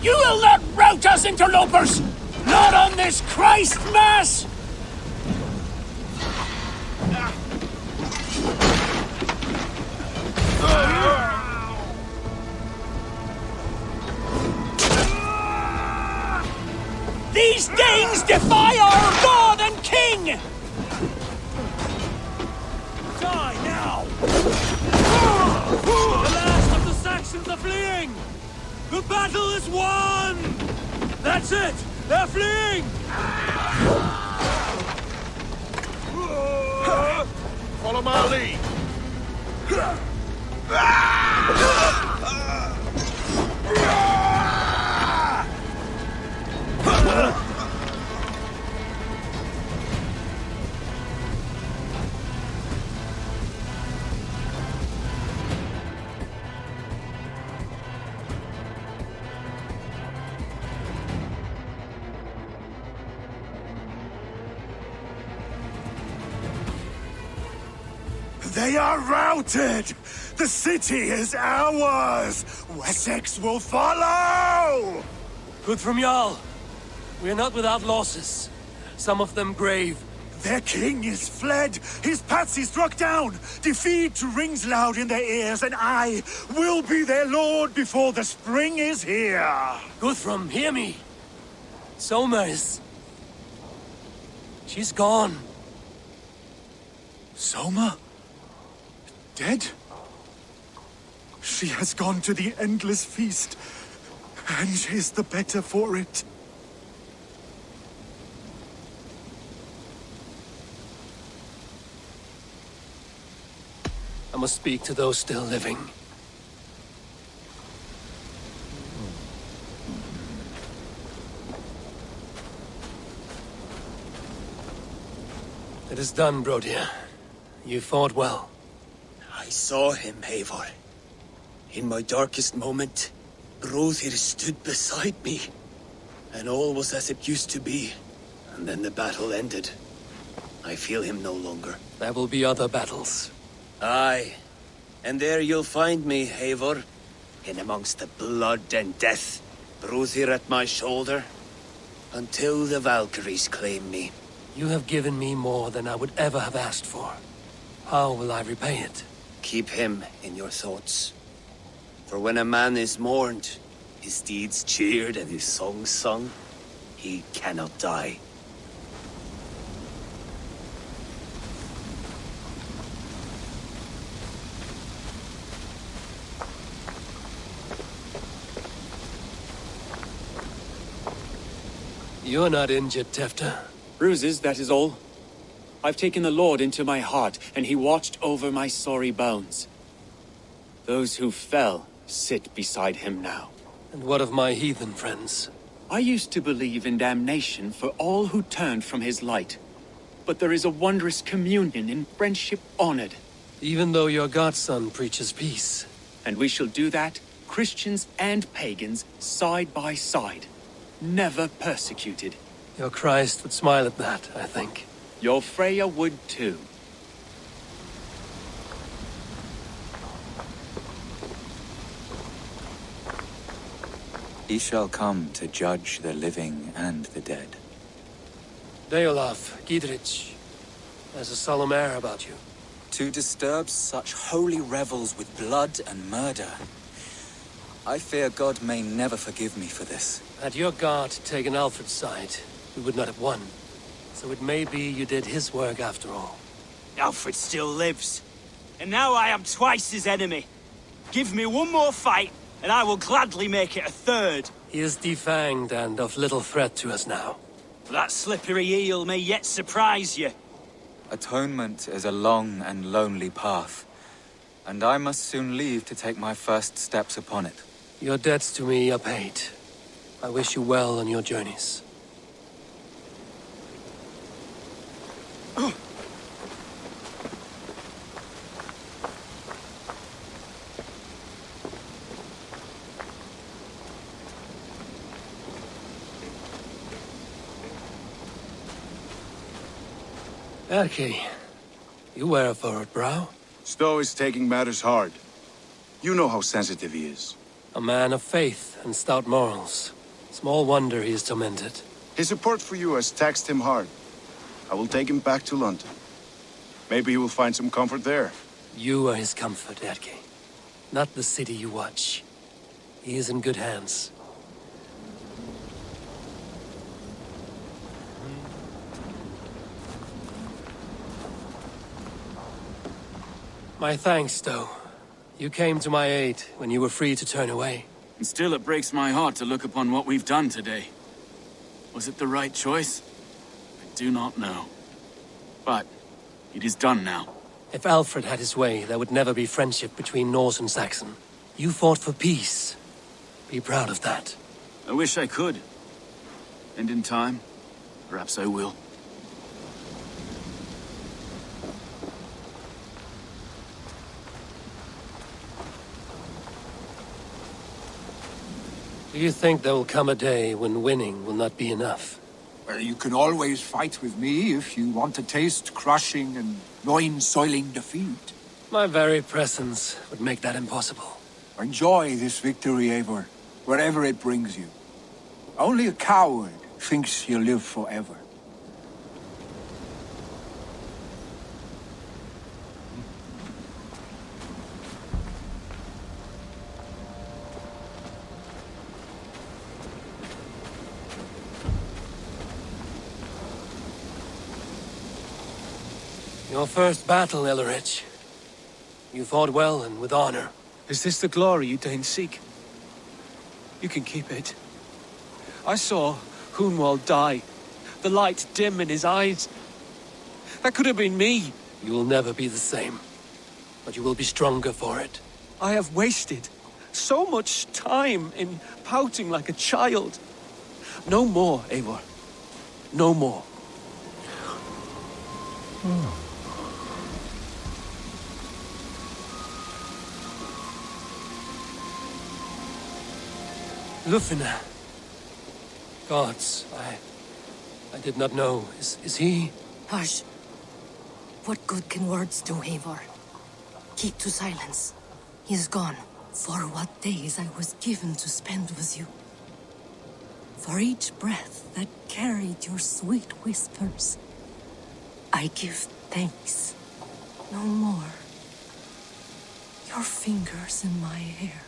You will not rout us, interlopers! Not on this Christ Mass! These Danes defy our God and King! Die now! The last of the Saxons are fleeing! The battle is won! That's it! They're fleeing! Follow my lead. They are routed! The city is ours! Wessex will follow! Good from Jarl. We are not without losses. Some of them grave. Their king is fled! His patsy struck down! Defeat rings loud in their ears, and I will be their lord before the spring is here! Guthrum, hear me! Soma is... she's gone. Soma? Dead? She has gone to the endless feast, and is the better for it. I must speak to those still living. It is done, Brodir. You fought well. I saw him, Eivor. In my darkest moment, Brothir stood beside me. And all was as it used to be. And then the battle ended. I feel him no longer. There will be other battles. Aye. And there you'll find me, Eivor. In amongst the blood and death. Brothir at my shoulder. Until the Valkyries claim me. You have given me more than I would ever have asked for. How will I repay it? Keep him in your thoughts. For when a man is mourned, his deeds cheered and his songs sung, he cannot die. You're not injured, Tefta. Bruises, that is all. I've taken the Lord into my heart, and he watched over my sorry bones. Those who fell sit beside him now. And what of my heathen friends? I used to believe in damnation for all who turned from his light. But there is a wondrous communion in friendship honored. Even though your godson preaches peace. And we shall do that, Christians and pagans, side by side. Never persecuted. Your Christ would smile at that, I think. Your Freya would too. He shall come to judge the living and the dead. Deolaf, Gidrich, there's a solemn air about you. To disturb such holy revels with blood and murder. I fear God may never forgive me for this. Had your guard taken Alfred's side, we would not have won. So it may be you did his work after all. Alfred still lives. And now I am twice his enemy. Give me one more fight, and I will gladly make it a third. He is defanged and of little threat to us now. That slippery eel may yet surprise you. Atonement is a long and lonely path, and I must soon leave to take my first steps upon it. Your debts to me are paid. I wish you well on your journeys. Erki, you wear a furrowed brow. Stowe is taking matters hard. You know how sensitive he is. A man of faith and stout morals. Small wonder he is tormented. His support for you has taxed him hard. I will take him back to London. Maybe he will find some comfort there. You are his comfort, Erki. Not the city you watch. He is in good hands. My thanks, Stowe. You came to my aid when you were free to turn away. And still it breaks my heart to look upon what we've done today. Was it the right choice? I do not know. But it is done now. If Alfred had his way, there would never be friendship between Norse and Saxon. You fought for peace. Be proud of that. I wish I could. And in time, perhaps I will. Do you think there will come a day when winning will not be enough? Well, you can always fight with me if you want to taste crushing and loin-soiling defeat. My very presence would make that impossible. Enjoy this victory, Eivor, wherever it brings you. Only a coward thinks he'll live forever. Your first battle, Ellerich. You fought well and with honor. Is this the glory you deign seek? You can keep it. I saw Hunwald die. The light dim in his eyes. That could have been me. You will never be the same. But you will be stronger for it. I have wasted so much time in pouting like a child. No more, Eivor. No more. Lufina. Gods, I did not know. Is he? Hush. What good can words do, Eivor? Keep to silence. He is gone. For what days I was given to spend with you. For each breath that carried your sweet whispers. I give thanks. No more. Your fingers in my hair.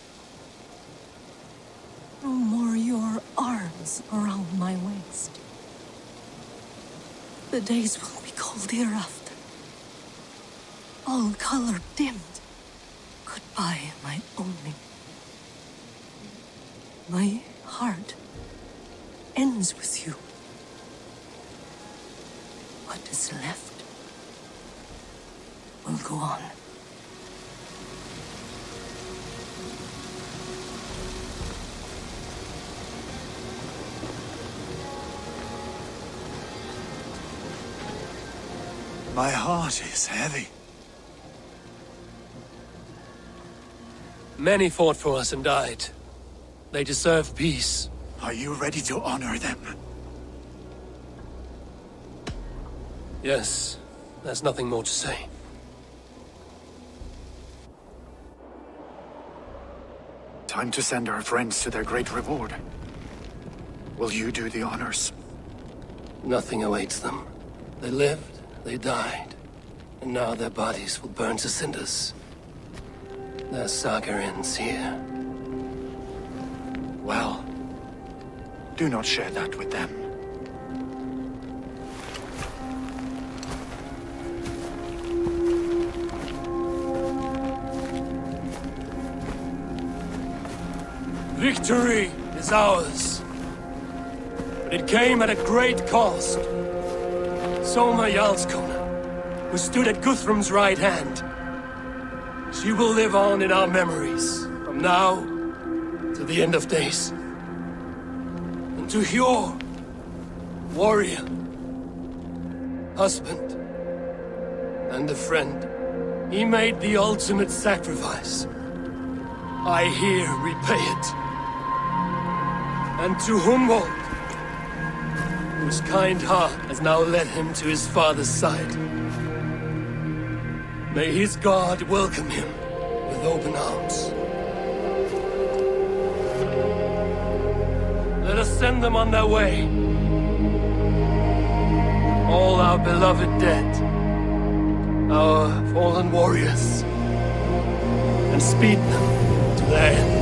No more your arms around my waist. The days will be cold hereafter. All color dimmed. Goodbye, my only. My heart ends with you. What is left will go on. My heart is heavy. Many fought for us and died. They deserve peace. Are you ready to honor them? Yes, there's nothing more to say. Time to send our friends to their great reward. Will you do the honors? Nothing awaits them. They lived, they died, and now their bodies will burn to cinders. Their saga ends here. Well, do not share that with them. Victory is ours. But it came at a great cost. Soma Jarlskona, who stood at Guthrum's right hand. She will live on in our memories, from now to the end of days. And to Hjor, warrior, husband, and a friend, he made the ultimate sacrifice. I here repay it. And to Hunwald, whose kind heart has now led him to his father's side. May his God welcome him with open arms. Let us send them on their way. All our beloved dead, our fallen warriors, and speed them to their end.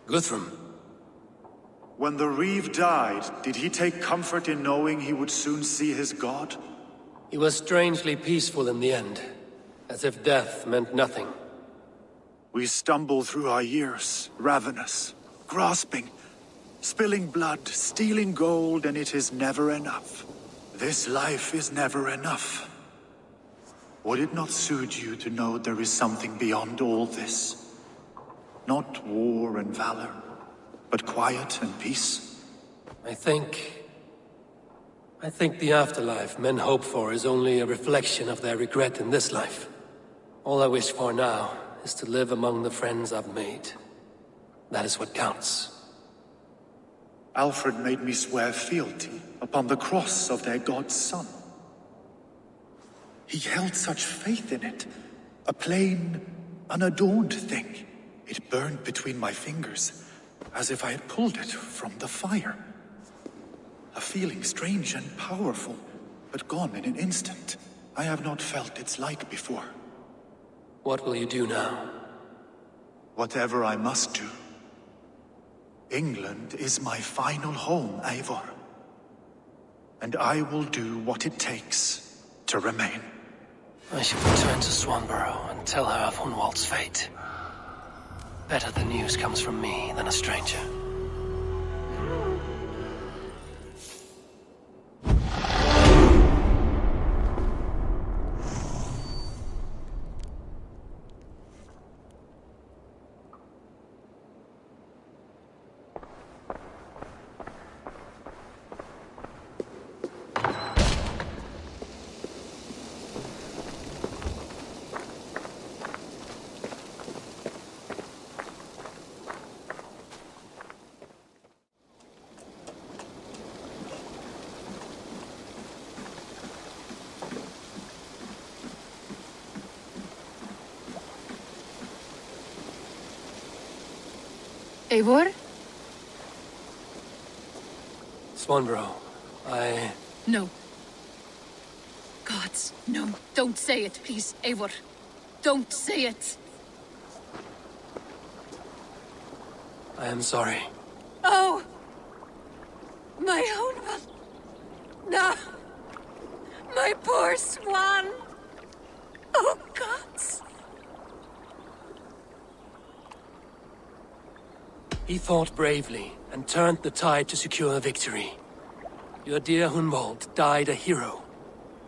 Guthrum. When the Reeve died, did he take comfort in knowing he would soon see his god? He was strangely peaceful in the end, as if death meant nothing. We stumble through our years, ravenous, grasping, spilling blood, stealing gold, and it is never enough. This life is never enough. Would it not suit you to know there is something beyond all this? Not war and valor, but quiet and peace? I think the afterlife men hope for is only a reflection of their regret in this life. All I wish for now is to live among the friends I've made. That is what counts. Alfred made me swear fealty upon the cross of their god's son. He held such faith in it, a plain, unadorned thing. It burned between my fingers, as if I had pulled it from the fire. A feeling strange and powerful, but gone in an instant. I have not felt its like before. What will you do now? Whatever I must do. England is my final home, Eivor. And I will do what it takes to remain. I should return to Swanborough and tell her of Hunwald's fate. Better the news comes from me than a stranger. Eivor? Swanborough, No. Gods, no. Don't say it, please, Eivor. Don't say it. I am sorry. Oh! My own one. No! My poor swan! Oh, gods! He fought bravely and turned the tide to secure a victory. Your dear Hunwald died a hero,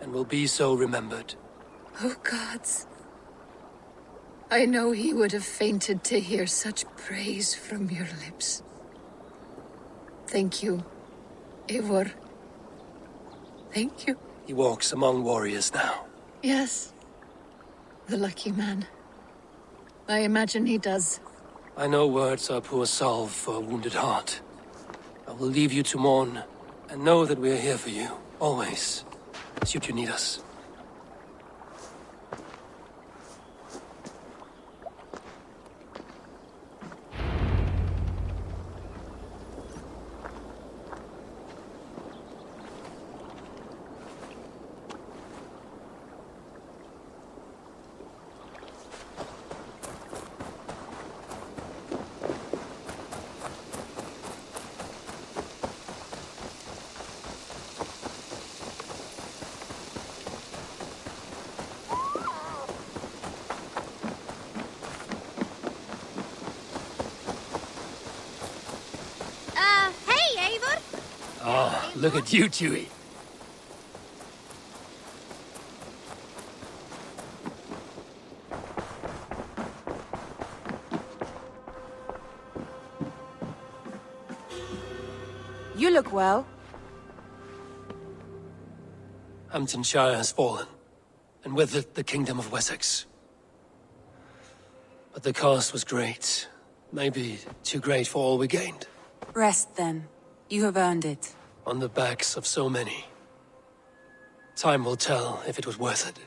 and will be so remembered. Oh, gods. I know he would have fainted to hear such praise from your lips. Thank you, Eivor. Thank you. He walks among warriors now. Yes. The lucky man. I imagine he does. I know words are poor salve for a wounded heart. I will leave you to mourn, and know that we are here for you, always, should you need us. Hey, Eivor! Oh, look at you, Chewie. You look well. Hamtunscire has fallen, and with it the Kingdom of Wessex. But the cost was great. Maybe too great for all we gained. Rest then. You have earned it. On the backs of so many. Time will tell if it was worth it.